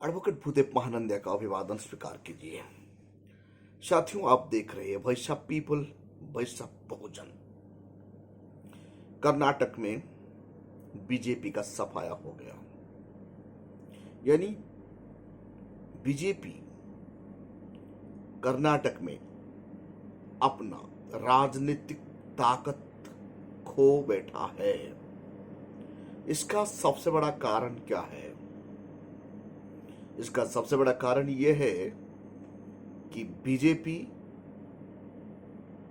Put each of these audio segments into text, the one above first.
Advocate Bhudev Mahanandia का अभिवादन स्वीकार कीजिए। साथियों, आप देख रहे हैं वैश्य पीपल, वैश्य बहुजन। कर्नाटक में बीजेपी का सफाया हो गया, यानी बीजेपी कर्नाटक में अपना राजनीतिक ताकत खो बैठा है। इसका सबसे बड़ा कारण क्या है? इसका सबसे बड़ा कारण यह है कि बीजेपी,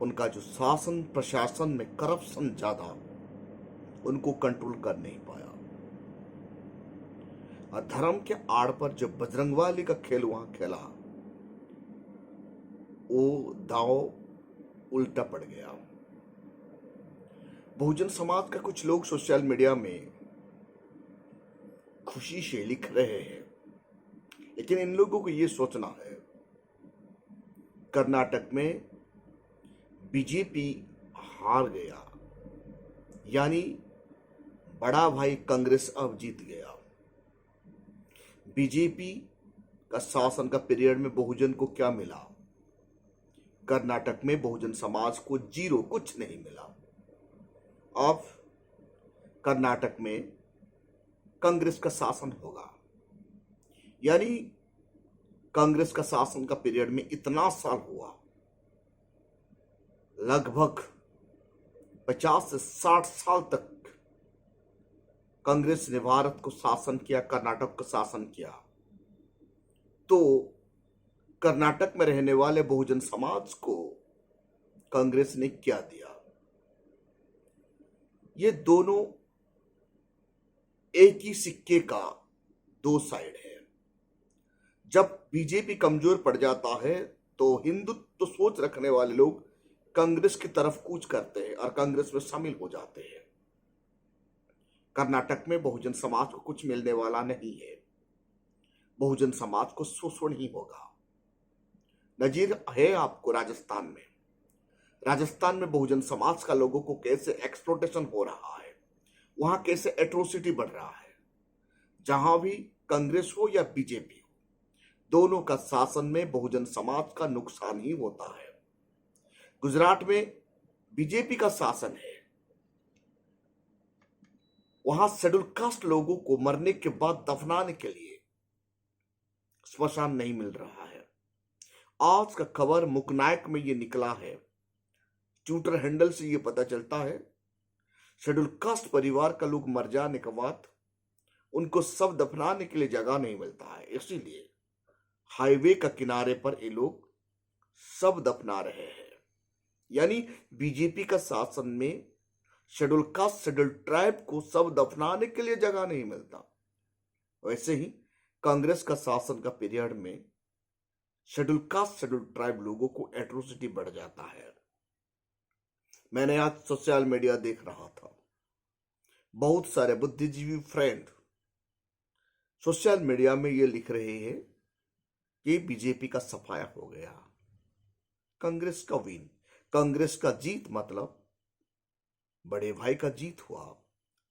उनका जो शासन प्रशासन में करप्शन ज्यादा, उनको कंट्रोल कर नहीं पाया। और धर्म के आड़ पर जो बजरंगवाली का खेल वहां खेला, वो दांव उल्टा पड़ गया। बहुजन समाज का कुछ लोग सोशल मीडिया में खुशी से लिख रहे हैं, लेकिन इन लोगों को यह सोचना है, कर्नाटक में बीजेपी हार गया, यानी बड़ा भाई कांग्रेस अब जीत गया। बीजेपी का शासन का पीरियड में बहुजन को क्या मिला? कर्नाटक में बहुजन समाज को जीरो, कुछ नहीं मिला। अब कर्नाटक में कांग्रेस का शासन होगा, यानी कांग्रेस का शासन का पीरियड में इतना साल हुआ, लगभग 50 से 60 साल तक कांग्रेस ने भारत को शासन किया, कर्नाटक को शासन किया। तो कर्नाटक में रहने वाले बहुजन समाज को कांग्रेस ने क्या दिया? ये दोनों एक ही सिक्के का दो साइड है। जब बीजेपी कमजोर पड़ जाता है तो हिंदुत्व तो सोच रखने वाले लोग कांग्रेस की तरफ कूच करते हैं और कांग्रेस में शामिल हो जाते हैं। कर्नाटक में बहुजन समाज को कुछ मिलने वाला नहीं है। बहुजन समाज को शोषण ही होगा। नजीर है आपको राजस्थान में बहुजन समाज का लोगों को कैसे एक्सप्लोटेशन हो रहा है, वहां कैसे एट्रोसिटी बढ़ रहा है। जहां भी कांग्रेस हो या बीजेपी हो, दोनों का शासन में बहुजन समाज का नुकसान ही होता है। गुजरात में बीजेपी का शासन है, वहां शेड्यूल कास्ट लोगों को मरने के बाद दफनाने के लिए स्मशान नहीं मिल रहा है। आज का खबर मुकनायक में ये निकला है, ट्विटर हैंडल से ये पता चलता है, शेड्यूल कास्ट परिवार का लोग मर जाने के बाद उनको सब दफनाने के लिए जगह नहीं मिलता है, इसीलिए हाईवे का किनारे पर ये लोग सब दफना रहे हैं। यानी बीजेपी का शासन में शेड्यूल कास्ट, शेड्यूल ट्राइब को सब दफनाने के लिए जगह नहीं मिलता। वैसे ही कांग्रेस का शासन का पीरियड में शेड्यूल कास्ट, शेड्यूल ट्राइब लोगों को एट्रोसिटी बढ़ जाता है। मैंने आज सोशल मीडिया देख रहा था, बहुत सारे बुद्धिजीवी फ्रेंड सोशल मीडिया में ये लिख रहे हैं कि बीजेपी का सफाया हो गया, कांग्रेस का विन, कांग्रेस का जीत, मतलब बड़े भाई का जीत हुआ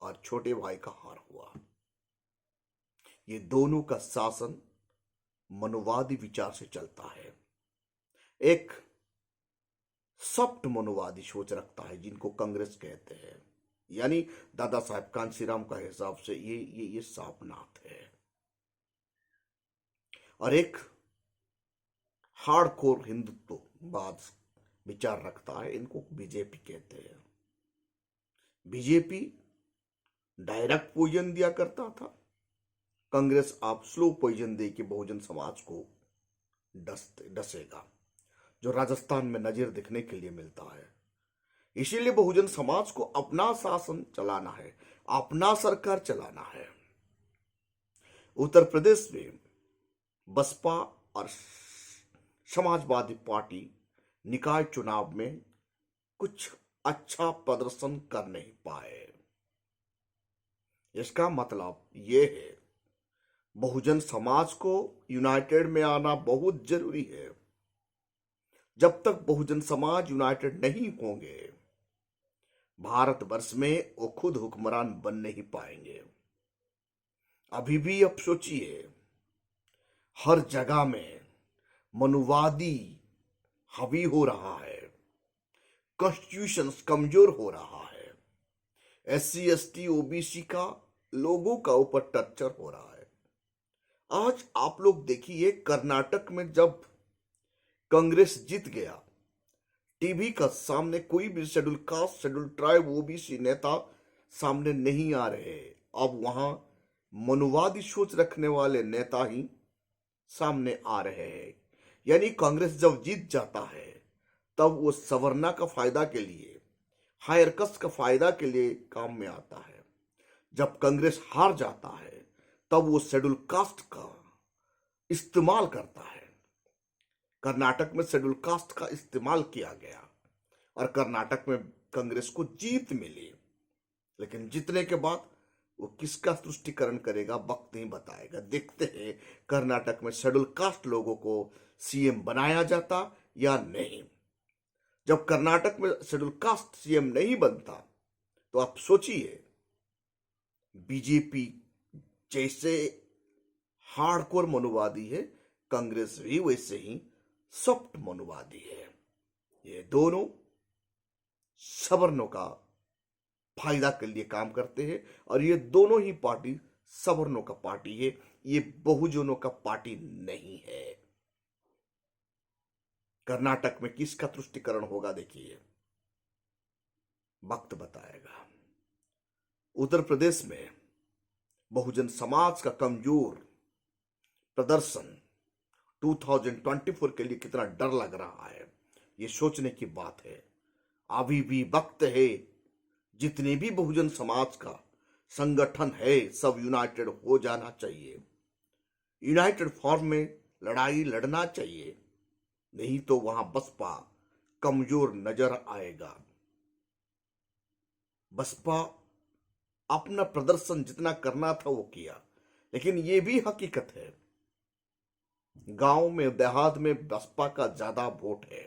और छोटे भाई का हार हुआ। ये दोनों का शासन मनोवादी विचार से चलता है। एक सॉफ्ट मनोवादी सोच रखता है, जिनको कांग्रेस कहते हैं, यानी दादा साहब कांशीराम का हिसाब से ये सापनाथ है। और एक हार्डकोर हिंदुत्ववाद विचार रखता है, इनको बीजेपी कहते हैं। बीजेपी डायरेक्ट पॉइजन दिया करता था, कांग्रेस आप स्लो पॉइजन दे के बहुजन समाज को डसेगा, जो राजस्थान में नजर देखने के लिए मिलता है। इसीलिए बहुजन समाज को अपना शासन चलाना है, अपना सरकार चलाना है। उत्तर प्रदेश में बसपा और समाजवादी पार्टी निकाय चुनाव में कुछ अच्छा प्रदर्शन कर नहीं पाए। इसका मतलब यह है, बहुजन समाज को यूनाइटेड में आना बहुत जरूरी है। जब तक बहुजन समाज यूनाइटेड नहीं होंगे, भारतवर्ष में वो खुद हुक्मरान बन नहीं पाएंगे। अभी भी अब सोचिए, हर जगह में मनुवादी हावी हो रहा है, कॉन्स्टिट्यूशन कमजोर हो रहा है, SC ST OBC का लोगों का ऊपर टर्चर हो रहा है। आज आप लोग देखिए, कर्नाटक में जब कांग्रेस जीत गया, टीवी का सामने कोई भी schedule caste, schedule tribe, OBC नेता सामने नहीं आ रहे। अब वहां मनुवादी सोच रखने वाले नेता ही सामने आ रहे हैं। यानी कांग्रेस जब जीत जाता है तब वो सवर्णा का फायदा के लिए, हायर कास्ट का फायदा के लिए काम में आता है। जब कांग्रेस हार जाता है तब वो शेड्यूल कास्ट का इस्तेमाल करता है। कर्नाटक में शेड्यूल कास्ट का इस्तेमाल किया गया और कर्नाटक में कांग्रेस को जीत मिली। लेकिन जीतने के बाद वो किसका तुष्टीकरण करेगा, वक्त नहीं बताएगा। देखते हैं कर्नाटक में शेड्यूल कास्ट लोगों को CM बनाया जाता या नहीं। जब कर्नाटक में शेड्यूल कास्ट CM नहीं बनता तो आप सोचिए, बीजेपी जैसे हार्डकोर मनुवादी है, कांग्रेस भी वैसे ही सॉफ्ट मनुवादी है। ये दोनों सवर्णों का फायदा के लिए काम करते हैं और ये दोनों ही पार्टी सवर्णों का पार्टी है, ये बहुजनों का पार्टी नहीं है। कर्नाटक में किसका तुष्टीकरण होगा, देखिए, वक्त बताएगा। उत्तर प्रदेश में बहुजन समाज का कमजोर प्रदर्शन 2024 के लिए कितना डर लग रहा है, ये सोचने की बात है। अभी भी वक्त है, जितने भी बहुजन समाज का संगठन है सब यूनाइटेड हो जाना चाहिए, यूनाइटेड फॉर्म में लड़ाई लड़ना चाहिए, नहीं तो वहां बसपा कमजोर नजर आएगा। बसपा अपना प्रदर्शन जितना करना था वो किया, लेकिन ये भी हकीकत है गांव में देहात में बसपा का ज्यादा वोट है,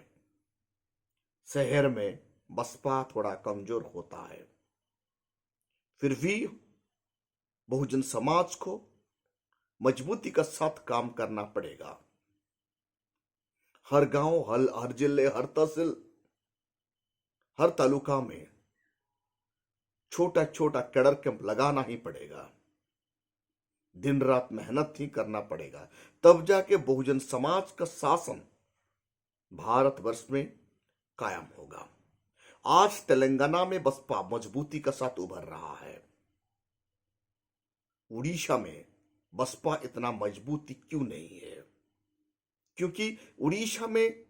शहर में बसपा थोड़ा कमजोर होता है। फिर भी बहुजन समाज को मजबूती का साथ काम करना पड़ेगा। हर गांव, हर जिले, हर तहसील, हर तालुका में छोटा छोटा कैडर कैंप लगाना ही पड़ेगा। दिन रात मेहनत ही करना पड़ेगा, तब जाके बहुजन समाज का शासन भारतवर्ष में कायम होगा। आज तेलंगाना में बसपा मजबूती का साथ उभर रहा है। उड़ीसा में बसपा इतना मजबूती क्यों नहीं है? क्योंकि उड़ीसा में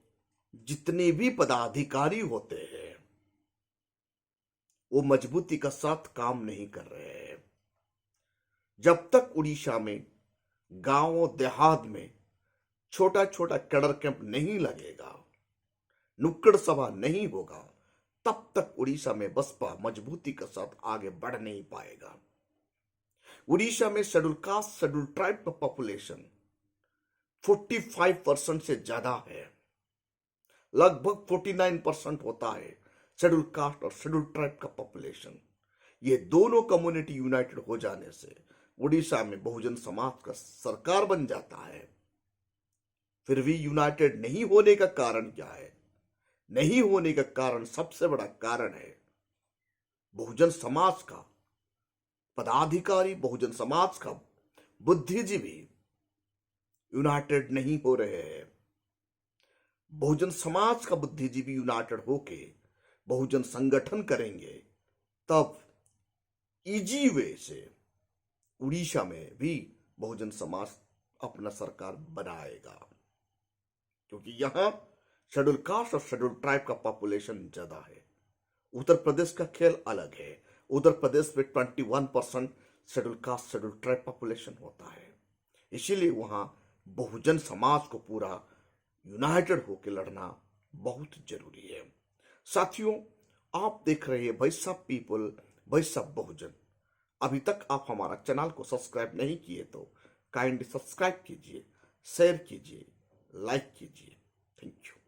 जितने भी पदाधिकारी होते हैं वो मजबूती का साथ काम नहीं कर रहे हैं। जब तक उड़ीसा में गांव देहात में छोटा छोटा कैडर कैंप नहीं लगेगा, नुक्कड़ सभा नहीं होगा, तब तक उड़ीसा में बसपा मजबूती के साथ आगे बढ़ नहीं पाएगा। उड़ीसा में शेड्यूल कास्ट, शेड्यूल ट्राइब का पॉपुलेशन 45% से ज्यादा है, लगभग 49% होता है शेड्यूल कास्ट और शेड्यूल ट्राइब का पॉपुलेशन। ये दोनों कम्युनिटी यूनाइटेड हो जाने से उड़ीसा में बहुजन समाज का सरकार बन जाता है। फिर भी यूनाइटेड नहीं होने का कारण क्या है? नहीं होने का कारण, सबसे बड़ा कारण है बहुजन समाज का पदाधिकारी, बहुजन समाज का बुद्धिजीवी यूनाइटेड नहीं हो रहे हैं। बहुजन समाज का बुद्धिजीवी यूनाइटेड होके बहुजन संगठन करेंगे, तब इजी वे से उड़ीसा में भी बहुजन समाज अपना सरकार बनाएगा। क्योंकि यहां शेड्यूल कास्ट और शेड्यूल ट्राइब का पॉपुलेशन ज्यादा है। उत्तर प्रदेश का खेल अलग है। उत्तर प्रदेश में 21% schedule caste, schedule tribe population होता है। इसीलिए वहां बहुजन समाज को पूरा यूनाइटेड होकर लड़ना बहुत जरूरी है। साथियों, आप देख रहे हैं भाई सब पीपल, भाई सब बहुजन। अभी तक आप हमारा चैनल को सब्सक्राइब नहीं किए तो काइंडली सब्सक्राइब कीजिए, शेयर कीजिए, लाइक कीजिए। Thank you.